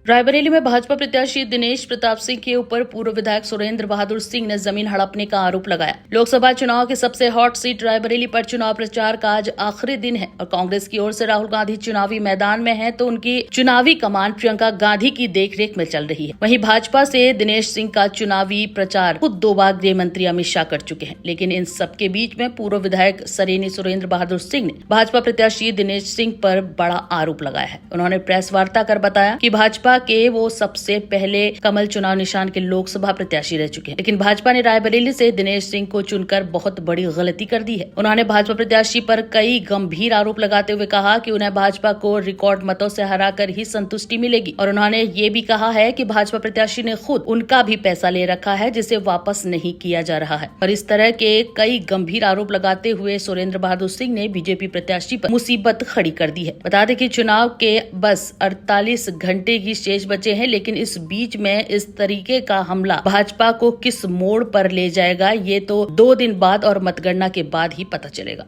रायबरेली में भाजपा प्रत्याशी दिनेश प्रताप सिंह के ऊपर पूर्व विधायक सुरेंद्र बहादुर सिंह ने जमीन हड़पने का आरोप लगाया। लोकसभा चुनाव की सबसे हॉट सीट रायबरेली पर चुनाव प्रचार का आज आखिरी दिन है और कांग्रेस की ओर से राहुल गांधी चुनावी मैदान में हैं, तो उनकी चुनावी कमान प्रियंका गांधी की देखरेख में चल रही है। वहीं भाजपा से दिनेश सिंह का चुनावी प्रचार खुद 2 बार गृह मंत्री अमित शाह कर चुके हैं, लेकिन इन सबके बीच में पूर्व विधायक सरेनी सुरेंद्र बहादुर सिंह ने भाजपा प्रत्याशी दिनेश सिंह पर बड़ा आरोप लगाया है। उन्होंने प्रेस वार्ता कर बताया कि भाजपा के वो सबसे पहले कमल चुनाव निशान के लोकसभा प्रत्याशी रह चुके हैं, लेकिन भाजपा ने रायबरेली से दिनेश सिंह को चुनकर बहुत बड़ी गलती कर दी है। उन्होंने भाजपा प्रत्याशी पर कई गंभीर आरोप लगाते हुए कहा कि उन्हें भाजपा को रिकॉर्ड मतों से हराकर ही संतुष्टि मिलेगी और उन्होंने ये भी कहा है कि भाजपा प्रत्याशी ने खुद उनका भी पैसा ले रखा है जिसे वापस नहीं किया जा रहा है। और इस तरह के कई गंभीर आरोप लगाते हुए सुरेंद्र बहादुर सिंह ने बीजेपी प्रत्याशी पर मुसीबत खड़ी कर दी है। बता दें कि चुनाव के बस 48 घंटे की शेष बचे हैं, लेकिन इस बीच में इस तरीके का हमला भाजपा को किस मोड़ पर ले जाएगा ये तो 2 दिन बाद और मतगणना के बाद ही पता चलेगा।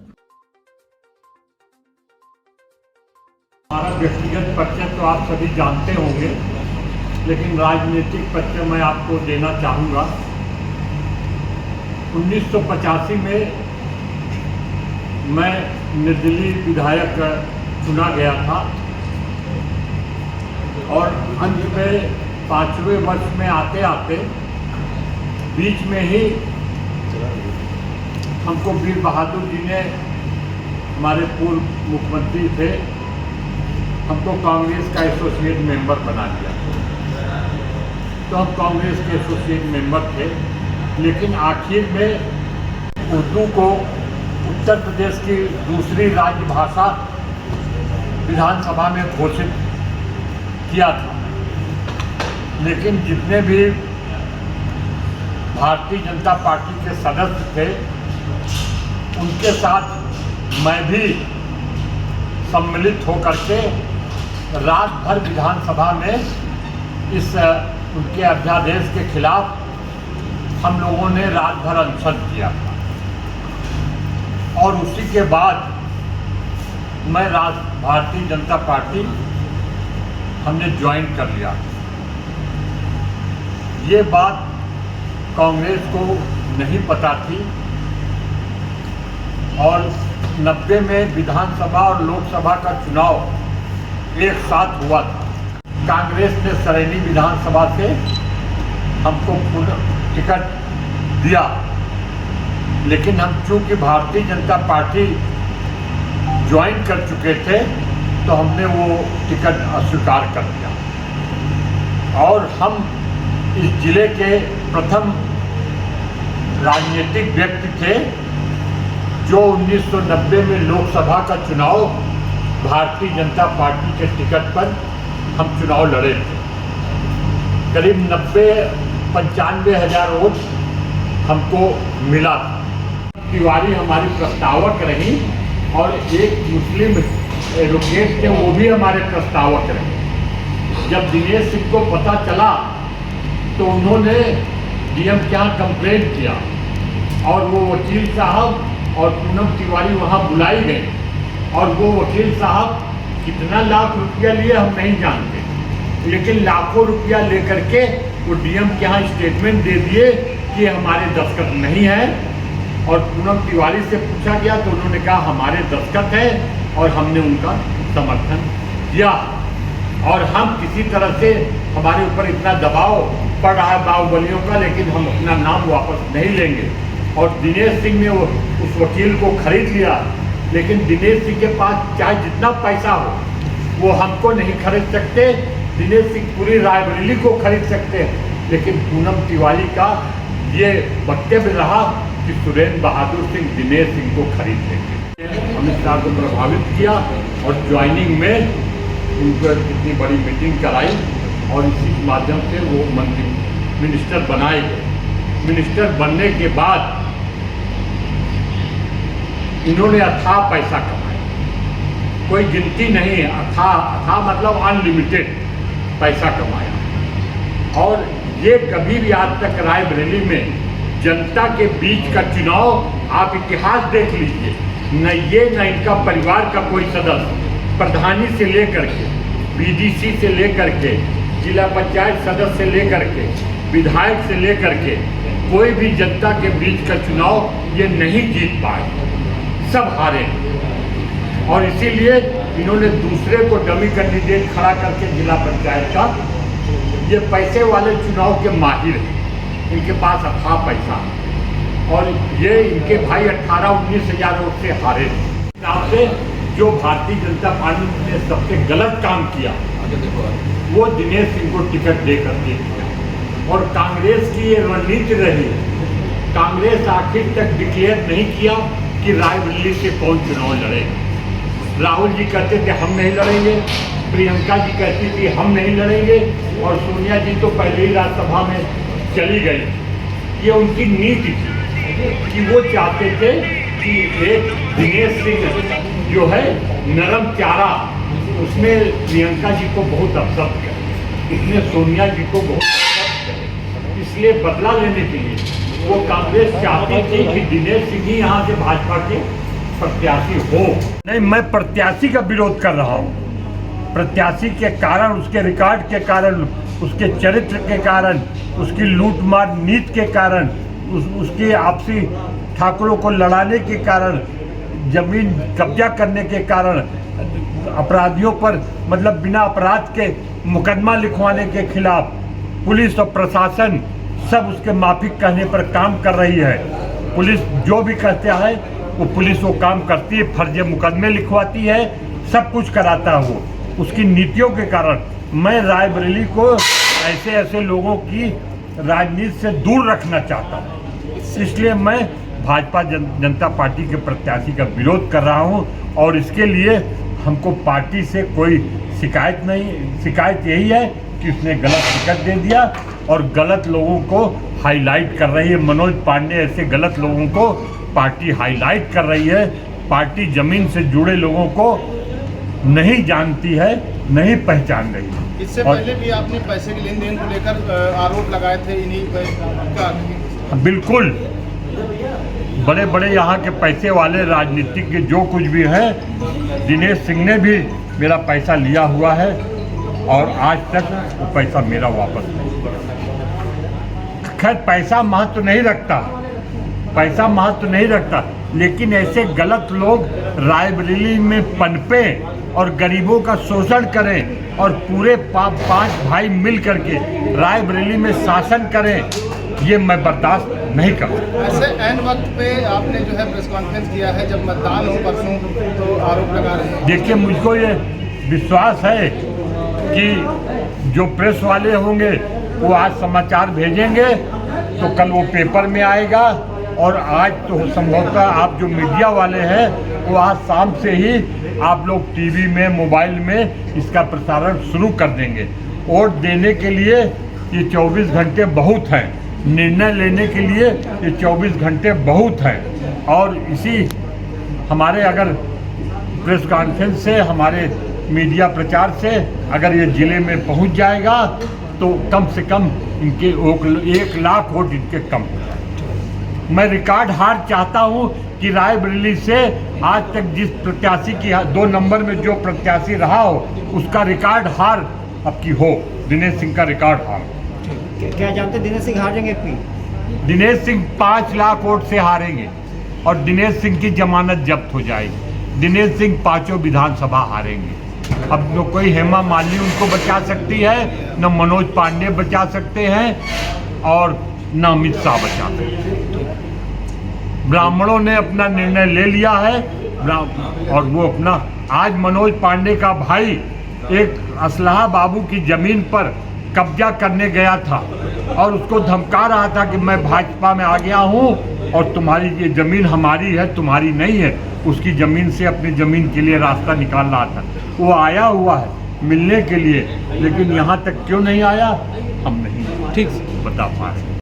हमारा व्यक्तिगत परिचय तो आप सभी जानते होंगे, लेकिन राजनीतिक परिचय मैं आपको देना चाहूँगा। 1985 में मैं निर्दलीय विधायक चुना गया था और अंत में 5वें वर्ष में आते आते बीच में ही हमको वीर बहादुर जी ने, हमारे पूर्व मुख्यमंत्री थे, हमको कांग्रेस का एसोसिएट मेंबर बना दिया। तो हम कांग्रेस के एसोसिएट मेंबर थे, लेकिन आखिर में उर्दू को उत्तर प्रदेश की दूसरी राज्य भाषा विधानसभा में घोषित किया था। लेकिन जितने भी भारतीय जनता पार्टी के सदस्य थे, उनके साथ मैं भी सम्मिलित होकर के रात भर विधानसभा में इस उनके अध्यादेश के खिलाफ हम लोगों ने रात भर अनशन किया था। और उसी के बाद मैं भारतीय जनता पार्टी हमने ज्वाइन कर लिया। ये बात कांग्रेस को नहीं पता थी और 90 में विधानसभा और लोकसभा का चुनाव एक साथ हुआ था। कांग्रेस ने सरेनी विधानसभा से हमको टिकट दिया, लेकिन हम चूंकि भारतीय जनता पार्टी ज्वाइन कर चुके थे तो हमने वो टिकट अस्वीकार कर दिया और हम इस जिले के प्रथम राजनीतिक व्यक्ति थे जो 1990 में लोकसभा का चुनाव भारतीय जनता पार्टी के टिकट पर हम चुनाव लड़े थे। करीब 90-95 हज़ार वोट हमको मिला था। तिवारी हमारी प्रस्तावक रही और एक मुस्लिम एडवोकेट थे, वो भी हमारे प्रस्तावक रहे। जब दिनेश सिंह को पता चला तो उन्होंने डीएम के यहाँ कंप्लेंट किया और वो वकील साहब और पूनम तिवारी वहाँ बुलाई गए और वो वकील साहब कितना लाख रुपया लिए हम नहीं जानते, लेकिन लाखों रुपया लेकर के वो डीएम के यहाँ स्टेटमेंट दे दिए कि हमारे दस्तखत नहीं है। और पूनम तिवारी से पूछा गया तो उन्होंने कहा हमारे दस्तखत है और हमने उनका समर्थन किया। और हम किसी तरह से, हमारे ऊपर इतना दबाव पड़ रहा है बाहुबलियों का, लेकिन हम अपना नाम वापस नहीं लेंगे। और दिनेश सिंह ने उस वकील को खरीद लिया, लेकिन दिनेश सिंह के पास चाहे जितना पैसा हो वो हमको नहीं खरीद सकते। दिनेश सिंह पूरी रायबरेली को खरीद सकते हैं, लेकिन पूनम तिवारी का ये वक्तव्य रहा कि सुरेंद्र बहादुर सिंह दिनेश सिंह को खरीद लेंगे। अमित शाह को प्रभावित किया और ज्वाइनिंग में उनको इतनी बड़ी मीटिंग कराई और इसी माध्यम से वो मिनिस्टर बनाए गए। मिनिस्टर बनने के बाद इन्होंने अथाह पैसा कमाया, कोई गिनती नहीं है। अथाह मतलब अनलिमिटेड पैसा कमाया। और ये कभी भी आज तक रायबरेली में जनता के बीच का चुनाव आप इतिहास देख लीजिए, न ये न इनका परिवार का कोई सदस्य, प्रधानी से लेकर के बीडीसी से लेकर के जिला पंचायत सदस्य से लेकर के विधायक से लेकर के कोई भी जनता के बीच का चुनाव ये नहीं जीत पाए, सब हारे। और इसीलिए इन्होंने दूसरे को डमी कैंडिडेट खड़ा करके जिला पंचायत का, ये पैसे वाले चुनाव के माहिर हैं, इनके पास अथाह पैसा, और ये इनके भाई 18-19 हज़ार वोट से हारे। हिसाब से जो भारतीय जनता पार्टी ने सबसे गलत काम किया वो दिनेश सिंह को टिकट दे करके किया। और कांग्रेस की ये रणनीति रही, कांग्रेस आखिर तक डिक्लेयर नहीं किया कि रायबरेली से कौन चुनाव लड़ेगा। राहुल जी कहते थे हम नहीं लड़ेंगे, प्रियंका जी कहती थी हम नहीं लड़ेंगे, और सोनिया जी तो पहले ही राज्यसभा में चली गई। ये उनकी नीति थी कि वो चाहते थे कि एक दिनेश सिंह जो है नरम चारा, उसमें प्रियंका जी को बहुत अपसेट करे, इसमें सोनिया जी को बहुत अपसेट करे। इसलिए बदला लेने के लिए वो कांग्रेस चाहती थी कि दिनेश सिंह ही यहाँ से भाजपा के प्रत्याशी हो। नहीं, मैं प्रत्याशी का विरोध कर रहा हूँ। प्रत्याशी के कारण, उसके रिकॉर्ड के कारण, उसके चरित्र के कारण, उसकी लूटमार नीति के कारण, उसकी आपसी ठाकुरों को लड़ाने के कारण, जमीन कब्जा करने के कारण, अपराधियों पर मतलब बिना अपराध के मुकदमा लिखवाने के खिलाफ पुलिस और प्रशासन सब उसके माफिक कहने पर काम कर रही है। पुलिस जो भी कहता है वो पुलिस वो काम करती है, फर्जी मुकदमे लिखवाती है, सब कुछ कराता है वो। उसकी नीतियों के कारण मैं रायबरेली को ऐसे लोगों की राजनीति से दूर रखना चाहता हूँ। इसलिए मैं भाजपा जनता पार्टी के प्रत्याशी का विरोध कर रहा हूँ, और इसके लिए हमको पार्टी से कोई शिकायत नहीं। शिकायत यही है कि उसने गलत टिकट दे दिया और गलत लोगों को हाईलाइट कर रही है। मनोज पांडे ऐसे गलत लोगों को पार्टी हाईलाइट कर रही है। पार्टी जमीन से जुड़े लोगों को नहीं जानती है, नहीं पहचान रही है। इससे पहले भी आपने पैसे के लेन देन को लेकर आरोप लगाए थे इन्हीं का? बिल्कुल, बड़े बड़े यहाँ के पैसे वाले राजनीतिज्ञ जो कुछ भी है, दिनेश सिंह ने भी मेरा पैसा लिया हुआ है और आज तक वो पैसा मेरा वापस नहीं। खैर पैसा महत्व नहीं रखता, पैसा महत्व नहीं रखता, लेकिन ऐसे गलत लोग रायबरेली में पनपे और गरीबों का शोषण करें और पूरे 5 भाई मिल करके रायबरेली में शासन करें, ये मैं बर्दाश्त नहीं कर सकता। ऐसे एन वक्त पे आपने जो है प्रेस कॉन्फ्रेंस किया है, जब मतदान हो परसों, तो आरोप लगा रहे हैं। देखिए, मुझको ये विश्वास है कि जो प्रेस वाले होंगे वो आज समाचार भेजेंगे तो कल वो पेपर में आएगा, और आज तो संभवतः आप जो मीडिया वाले हैं वो आज शाम से ही आप लोग टीवी में, मोबाइल में इसका प्रसारण शुरू कर देंगे। वोट देने के लिए ये 24 घंटे बहुत हैं, निर्णय लेने के लिए ये 24 घंटे बहुत हैं। और इसी हमारे अगर प्रेस कॉन्फ्रेंस से, हमारे मीडिया प्रचार से अगर ये ज़िले में पहुंच जाएगा तो कम से कम इनके 1 लाख वोट इनके कम। मैं रिकॉर्ड हार चाहता हूं कि रायबरेली से आज तक जिस प्रत्याशी की 2 नंबर में जो प्रत्याशी रहा हो उसका रिकॉर्ड हार अब की हो, दिनेश सिंह का रिकॉर्ड हार। क्या जानते दिनेश सिंह हार जाएंगे? दिनेश सिंह 5 लाख वोट से हारेंगे और दिनेश सिंह की जमानत जब्त हो जाएगी। दिनेश सिंह 5 विधानसभा हारेंगे। अब न कोई हेमा मालिनी उनको बचा सकती है, न मनोज पांडे बचा सकते हैं, और न अमित शाह बचा सकते हैं। ब्राह्मणों ने अपना निर्णय ले लिया है, और वो अपना, आज मनोज पांडे का भाई एक असलहा बाबू की जमीन पर कब्जा करने गया था और उसको धमका रहा था कि मैं भाजपा में आ गया हूं और तुम्हारी ये जमीन हमारी है, तुम्हारी नहीं है। उसकी ज़मीन से अपनी ज़मीन के लिए रास्ता निकाल रहा था। वो आया हुआ है मिलने के लिए, लेकिन यहाँ तक क्यों नहीं आया हम नहीं ठीक बता पा रहे।